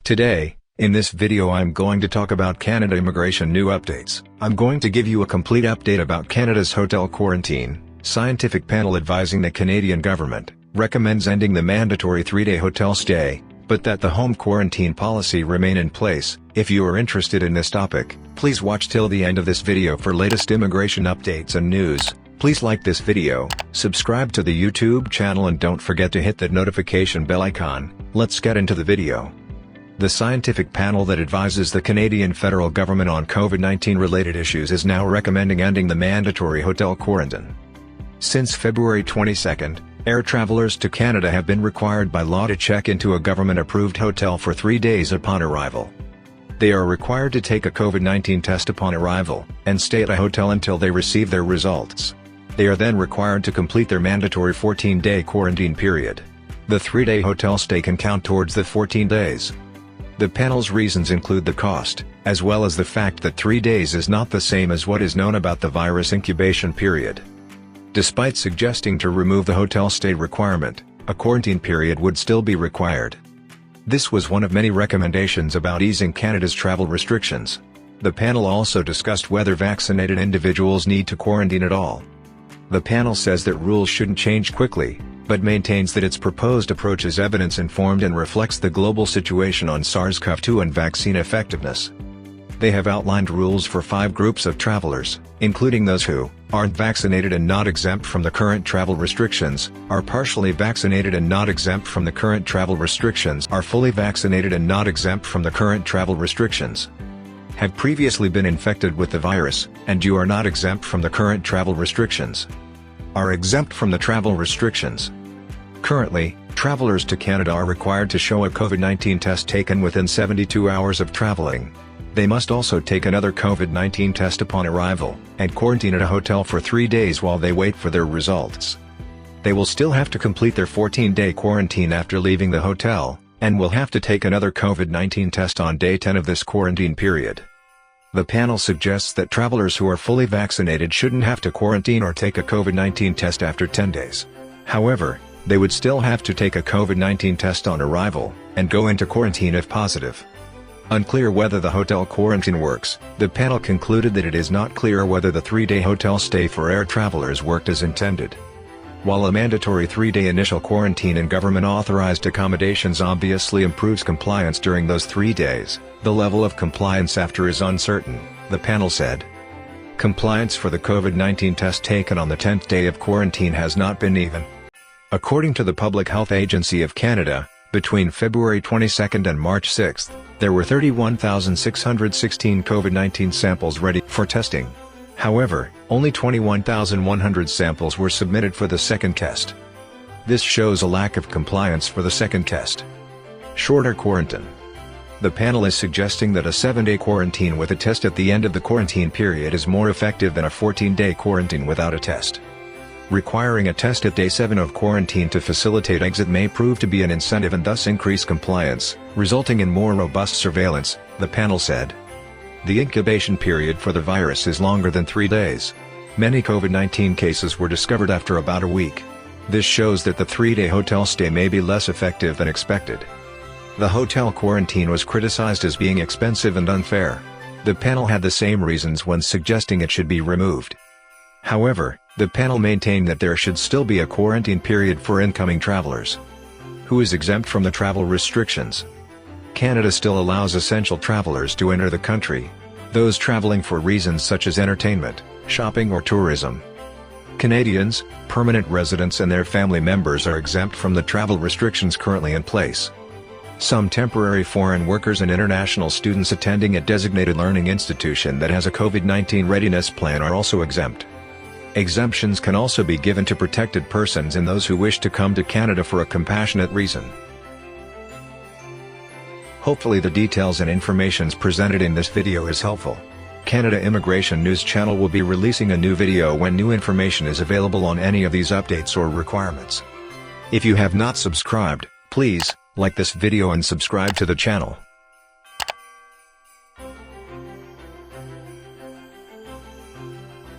Today, in this video I'm going to talk about Canada immigration new updates. I'm going to give you a complete update about Canada's hotel quarantine. Scientific panel advising the Canadian government recommends ending the mandatory 3-day hotel stay, but that the home quarantine policy remain in place. If you are interested in this topic, please watch till the end of this video for latest immigration updates and news. Please like this video, subscribe to the YouTube channel and don't forget to hit that notification bell icon. Let's get into the video. The scientific panel that advises the Canadian federal government on COVID-19 related issues is now recommending ending the mandatory hotel quarantine. Since February 22, air travelers to Canada have been required by law to check into a government-approved hotel for 3 days upon arrival. They are required to take a COVID-19 test upon arrival, and stay at a hotel until they receive their results. They are then required to complete their mandatory 14-day quarantine period. The 3-day hotel stay can count towards the 14 days. The panel's reasons include the cost, as well as the fact that 3 days is not the same as what is known about the virus incubation period. Despite suggesting to remove the hotel stay requirement, a quarantine period would still be required. This was one of many recommendations about easing Canada's travel restrictions. The panel also discussed whether vaccinated individuals need to quarantine at all. The panel says that rules shouldn't change quickly, but maintains that its proposed approach is evidence-informed and reflects the global situation on SARS-CoV-2 and vaccine effectiveness. They have outlined rules for 5 groups of travelers, including those who aren't vaccinated and not exempt from the current travel restrictions, are partially vaccinated and not exempt from the current travel restrictions, are fully vaccinated and not exempt from the current travel restrictions, have previously been infected with the virus, and you are not exempt from the current travel restrictions, are exempt from the travel restrictions. Currently, travelers to Canada are required to show a COVID-19 test taken within 72 hours of traveling. They must also take another COVID-19 test upon arrival, and quarantine at a hotel for 3 days while they wait for their results. They will still have to complete their 14-day quarantine after leaving the hotel, and will have to take another COVID-19 test on day 10 of this quarantine period. The panel suggests that travelers who are fully vaccinated shouldn't have to quarantine or take a COVID-19 test after 10 days. However, they would still have to take a COVID-19 test on arrival, and go into quarantine if positive. Unclear whether the hotel quarantine works, the panel concluded that it is not clear whether the 3-day hotel stay for air travelers worked as intended. While a mandatory 3-day initial quarantine in government-authorized accommodations obviously improves compliance during those 3 days, the level of compliance after is uncertain, the panel said. Compliance for the COVID-19 test taken on the 10th day of quarantine has not been even. According to the Public Health Agency of Canada, between February 22 and March 6, there were 31,616 COVID-19 samples ready for testing. However, only 21,100 samples were submitted for the second test. This shows a lack of compliance for the second test. Shorter quarantine. The panel is suggesting that a 7-day quarantine with a test at the end of the quarantine period is more effective than a 14-day quarantine without a test. Requiring a test at day 7 of quarantine to facilitate exit may prove to be an incentive and thus increase compliance, resulting in more robust surveillance, the panel said. The incubation period for the virus is longer than 3 days. Many COVID-19 cases were discovered after about a week. This shows that the 3-day hotel stay may be less effective than expected. The hotel quarantine was criticized as being expensive and unfair. The panel had the same reasons when suggesting it should be removed. However, the panel maintained that there should still be a quarantine period for incoming travelers. Who is exempt from the travel restrictions? Canada still allows essential travelers to enter the country. Those traveling for reasons such as entertainment, shopping or tourism. Canadians, permanent residents and their family members are exempt from the travel restrictions currently in place. Some temporary foreign workers and international students attending a designated learning institution that has a COVID-19 readiness plan are also exempt. Exemptions can also be given to protected persons and those who wish to come to Canada for a compassionate reason. Hopefully the details and information presented in this video is helpful. Canada Immigration News Channel will be releasing a new video when new information is available on any of these updates or requirements. If you have not subscribed, please like this video and subscribe to the channel.